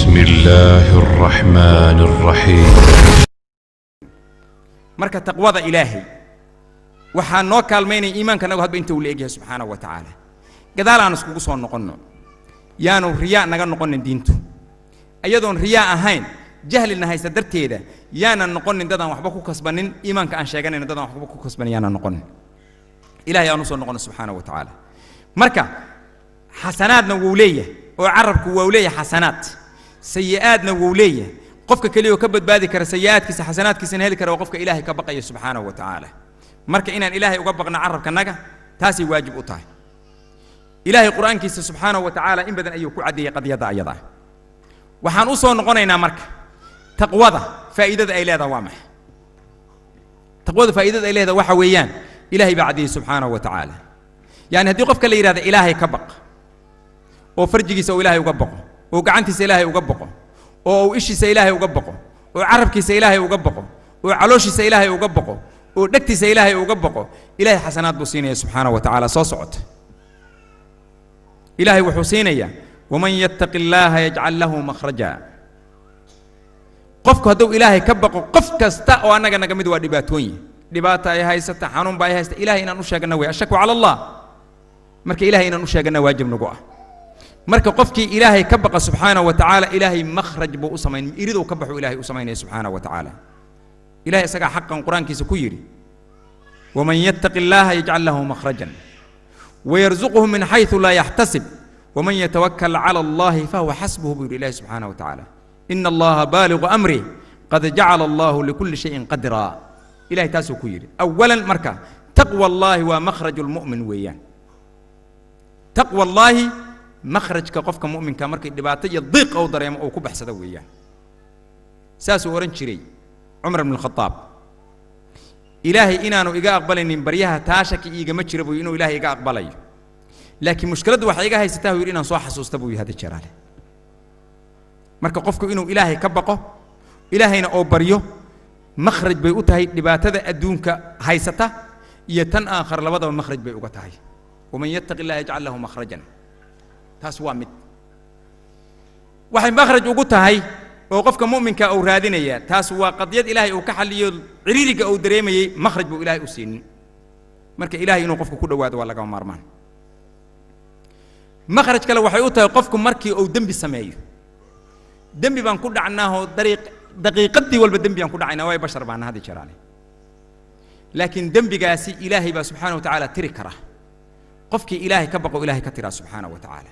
بسم الله الرحمن الرحيم. marka taqwada ilaahay waxa noo kaalmeynay iimaanka nagu hadba inta uu leeyahay subhanahu wa ta'ala gadaal aan iskugu soo noqono yaanu riyaa naga noqonin diintu ayadoon riyaa ahayn jahlina haysta darteeda yaana noqonin dadaan waxba ku kasbanin iimaanka aan sheeganayna dadaan waxba ku kasbanin yaana noqonin ilaahay aanu soo noqono subhanahu wa ta'ala marka xasanaadna wuu leeyahay oo carabku wuu leeyahay xasanaad sayi'aadna wuu leeyahay qofka kaliya ka badbaadi kara sayi'aadkiisa xasanaadkiisa heli kara qofka ilaahay ka baqaya subhanahu wa ta'ala marka inaan ilaahay uga baqna carabka naga taasi waajib u tahay ilaahay quraankiisa subhanahu wa ta'ala in badan ayuu ku cadeeyay qadiyada ayada waxaan u soo noqonaynaa marka taqwada faa'iidada ay leedahay waa maxay taqwada faa'iidada ay leedahay waxa weeyaan ilaahay baa cadeeyay subhanahu wa ta'ala yani hadii qofka la yiraahdo ilaahay ka baq oo farjigiisa oo ilaahay uga baqo oo gacantiisa ilaahay uga baqo oo ishiisa ilaahay uga baqo oo carabkiisa ilaahay uga baqo oo calooshiisa ilaahay uga baqo oo dhagtiisa ilaahay uga baqo ilaahay xasanaad buu siinaya subhanahu wa ta'ala soo socota ilaahay wuxuu siinaya waman yattaqillaha yaj'al lahu makhraja qofku haduu ilaahay ka baqo qof kasta oo anaga naga mid waa dhibaatooyin dhibaata ay haysata xanuun baa ay haysata ilaahay inaan u sheegana way ashaku ala allah marka ilaahay inaan u sheegana waajib nagu ah marka qofkii ilaahay ka baqa subhanahu wa ta'ala ilaahay makhraj buu u sameeyay iridu ka baxo ilaahay u sameeyay subhanahu wa ta'ala ilaahay isaga xaqan quraankiisa ku yiri waman yattaqillaha yaj'al lahu makhrajan ويرزقه من حيث لا يحتسب ومن يتوكل على الله فهو حسبه بيقول الله سبحانه وتعالى إن الله بالغ أمره قد جعل الله لكل شيء قدرا إلهي تاسو كيري أولا مركا تقوى الله ومخرج المؤمن ويان تقوى الله مخرج كقفك مؤمن كمركا دباتي الضيق أو ضريم أو كبح سدويا ساسو ورنشري عمر بن الخطاب إلهي إنانو إيجا أقبلني بريها تاشك إيجا متشربو إنو إلهي إيجا أقبلي لكن مشكلة واحد إيجا هي ستاه يرينا صاح سوستبوي هذا الشرالة مركب قفكو إنو إلهي كبقه إلهينا أو بريو مخرج بيوتها لبات هذا أدونك هاي سته يتن آخر لبضة مخرج بيوتها ومن يتق الله يجعل له مخرجا تاسوا مت واحد مخرج وقتها هاي وقفك مؤمن كأو رادينيا تاسوا قضية إلهي وكحلي عريرك أو دريمي مخرج بو إلهي أسين مرك إلهي إنه قفك كل واد ولا قام مرمان مخرج كلا وحيوتها قفكم مركي أو دم بالسماء دم بان كل عناه دقيقتي والبدم بان كل عنا واي بشر بان هذه شراني لكن دم بقاسي إلهي سبحانه وتعالى تركره قفك إلهي كبقوا إلهي كترى سبحانه وتعالى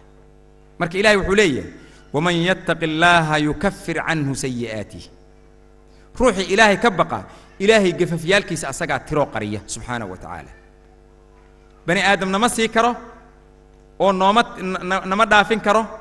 مرك إلهي وحليه ومن يتق الله يكفر عنه سيئاته روحي إلهي كبقى إلهي قفف يالكيس أسقى ترو قرية سبحانه وتعالى بني آدم نمسي كره أو نمت دافين كره